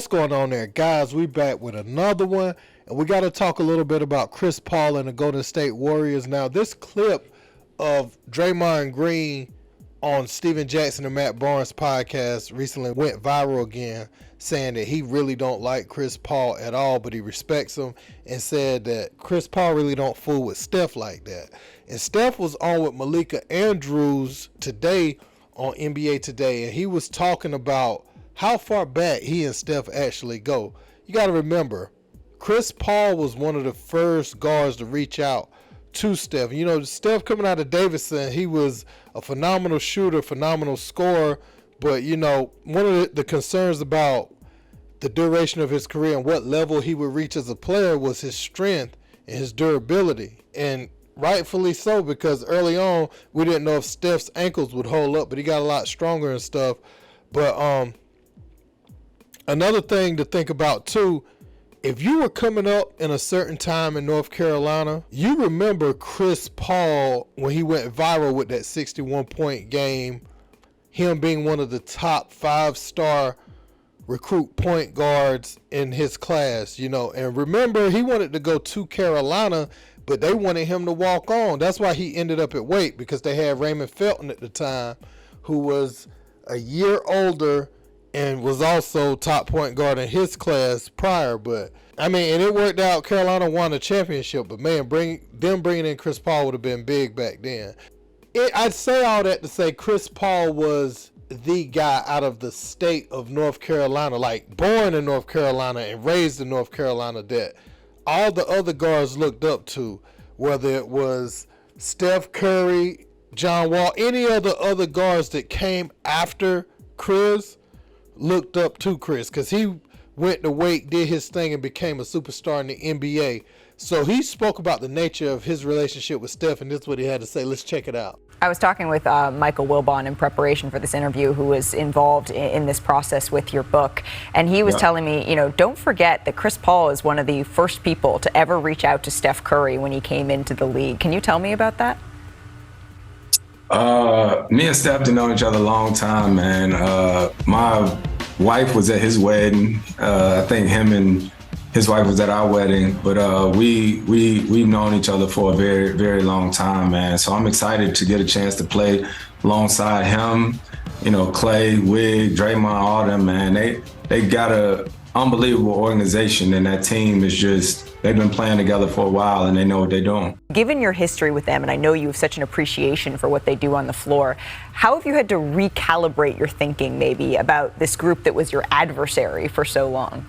What's going on there, guys? We back with another one, and we got to talk a little bit about Chris Paul and the Golden State Warriors. Now, this clip of Draymond Green on Steven Jackson and Matt Barnes' podcast recently went viral again, saying that he really don't like Chris Paul at all, but he respects him, and said that Chris Paul really don't fool with Steph like that. And Steph was on with Malika Andrews today on NBA Today, and he was talking about how far back he and Steph actually go. You got to remember, Chris Paul was one of the first guards to reach out to Steph. You know, Steph coming out of Davidson, he was a phenomenal shooter, phenomenal scorer, but, you know, one of the concerns about the duration of his career and what level he would reach as a player was his strength and his durability. And rightfully so, because early on, we didn't know if Steph's ankles would hold up, but he got a lot stronger and stuff. But another thing to think about, too, if you were coming up in a certain time in North Carolina, you remember Chris Paul when he went viral with that 61-point game, him being one of the top 5-star recruit point guards in his class, you know. And remember, he wanted to go to Carolina, but they wanted him to walk on. That's why he ended up at Wake, because they had Raymond Felton at the time, who was a year older and was also top point guard in his class prior. But I mean, and it worked out. Carolina won the championship, but man, bringing in Chris Paul would have been big back then. I'd say all that to say Chris Paul was the guy out of the state of North Carolina, like born in North Carolina and raised in North Carolina, that all the other guards looked up to, whether it was Steph Curry, John Wall, any of the other guards that came after Chris looked up to Chris, because he went to Wake, did his thing, and became a superstar in the NBA. So he spoke about the nature of his relationship with Steph, and this is what he had to say. Let's check it out. I was talking with Michael Wilbon in preparation for this interview, who was involved in this process with your book. And he was telling me, you know, don't forget that Chris Paul is one of the first people to ever reach out to Steph Curry when he came into the league. Can you tell me about that? Me and Steph have known each other a long time, man. My wife was at his wedding. I think him and his wife was at our wedding, but we've known each other for a very, very long time, man. So I'm excited to get a chance to play alongside him. You know, Clay, Wig, Draymond, all them, man. They got a unbelievable organization, and that team is just, they've been playing together for a while, and they know what they're doing. Given your history with them, and I know you have such an appreciation for what they do on the floor, how have you had to recalibrate your thinking maybe about this group that was your adversary for so long?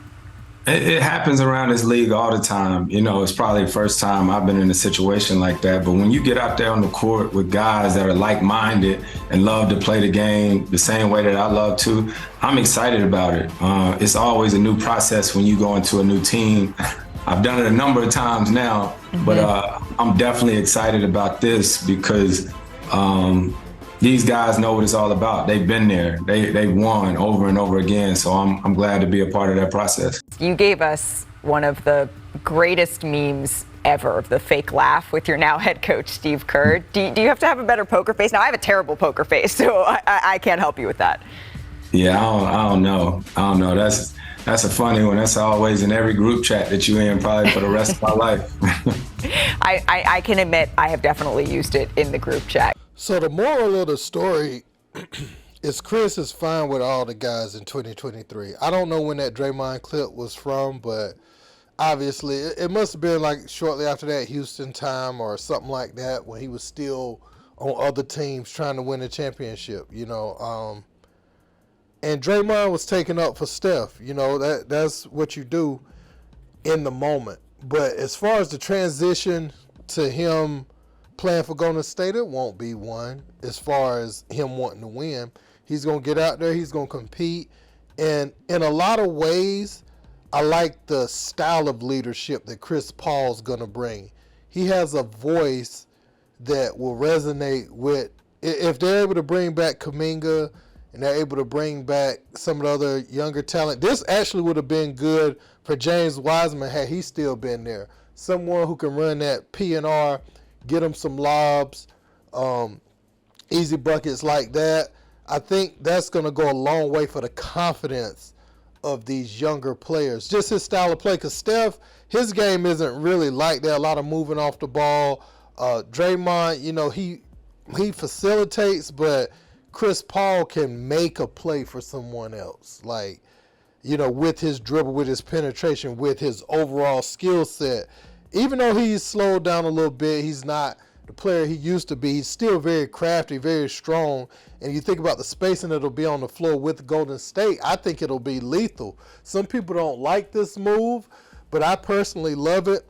It happens around this league all the time. You know, it's probably the first time I've been in a situation like that. But when you get out there on the court with guys that are like-minded and love to play the game the same way that I love to, I'm excited about it. It's always a new process when you go into a new team. I've done it a number of times now, but I'm definitely excited about this because these guys know what it's all about. They've been there. They've won over and over again. So I'm glad to be a part of that process. You gave us one of the greatest memes ever, the fake laugh with your now head coach, Steve Kerr. Do you have to have a better poker face? Now, I have a terrible poker face, so I can't help you with that. Yeah, I don't know. That's a funny one. That's always in every group chat that you're in, probably for the rest of my life. I can admit I have definitely used it in the group chat. So the moral of the story is Chris is fine with all the guys in 2023. I don't know when that Draymond clip was from, but obviously it must have been like shortly after that Houston time or something like that, when he was still on other teams trying to win a championship, you know. And Draymond was taking up for Steph. You know, that's what you do in the moment. But as far as the transition to him playing for Golden State, it won't be one. As far as him wanting to win, he's going to get out there, he's going to compete. And in a lot of ways, I like the style of leadership that Chris Paul's going to bring. He has a voice that will resonate with, if they're able to bring back Kuminga and they're able to bring back some of the other younger talent. This actually would have been good for James Wiseman had he still been there. Someone who can run that P&R, get him some lobs, easy buckets like that. I think that's going to go a long way for the confidence of these younger players. Just his style of play, because Steph, his game isn't really like that. A lot of moving off the ball. Draymond, he facilitates, but Chris Paul can make a play for someone else. Like, with his dribble, with his penetration, with his overall skill set. Even though he's slowed down a little bit, he's not the player he used to be. He's still very crafty, very strong. And you think about the spacing that'll be on the floor with Golden State, I think it'll be lethal. Some people don't like this move, but I personally love it.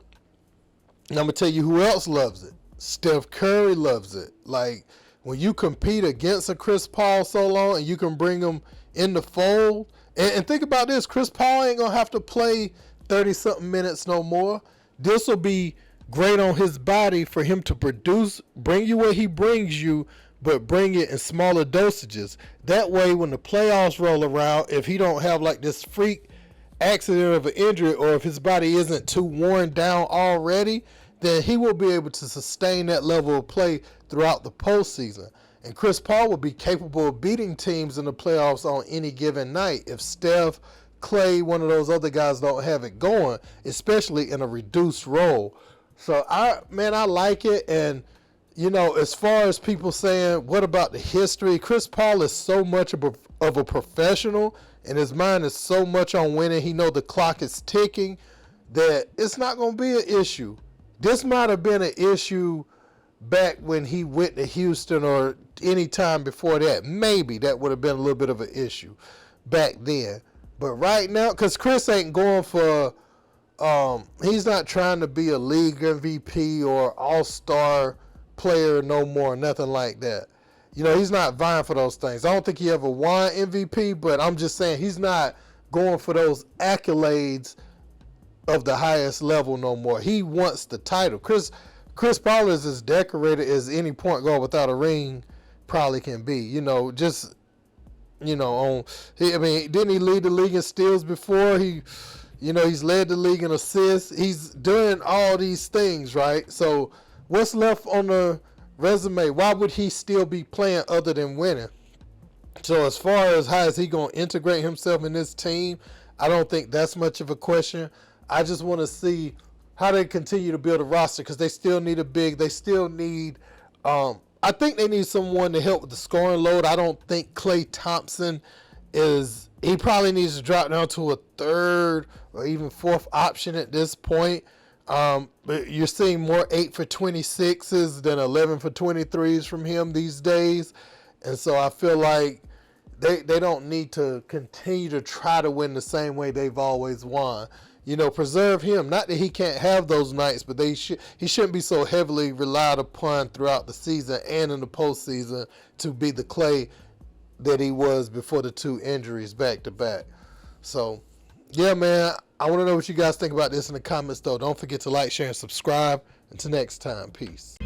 And I'm going to tell you who else loves it. Steph Curry loves it. Like, when you compete against a Chris Paul so long and you can bring him in the fold. And think about this. Chris Paul ain't going to have to play 30-something minutes no more. This will be great on his body for him to produce, bring you what he brings you, but bring it in smaller dosages. That way, when the playoffs roll around, if he don't have like this freak accident of an injury, or if his body isn't too worn down already, then he will be able to sustain that level of play throughout the postseason. And Chris Paul will be capable of beating teams in the playoffs on any given night if Steph, Clay, one of those other guys don't have it going, especially in a reduced role. So, I like it. And, as far as people saying, what about the history? Chris Paul is so much of a professional, and his mind is so much on winning. He knows the clock is ticking, that it's not going to be an issue. This might have been an issue back when he went to Houston or any time before that. Maybe that would have been a little bit of an issue back then. But right now, because Chris ain't going for, he's not trying to be a league MVP or all-star player no more, nothing like that. He's not vying for those things. I don't think he ever won MVP, but I'm just saying he's not going for those accolades of the highest level no more. He wants the title. Chris Paul is as decorated as any point guard without a ring probably can be. Didn't he lead the league in steals before? He's led the league in assists. He's doing all these things, right? So what's left on the resume? Why would he still be playing other than winning? So as far as how is he going to integrate himself in this team, I don't think that's much of a question. I just want to see how they continue to build a roster, because they still need a big. They still need I think they need someone to help with the scoring load. I don't think Klay Thompson he probably needs to drop down to a third or even fourth option at this point. But you're seeing more 8 for 26s than 11 for 23s from him these days. And so I feel like they don't need to continue to try to win the same way they've always won. Preserve him. Not that he can't have those nights, but he shouldn't be so heavily relied upon throughout the season and in the postseason to be the Klay that he was before the 2 injuries back to back. So, yeah, man, I want to know what you guys think about this in the comments, though. Don't forget to like, share, and subscribe. Until next time, peace.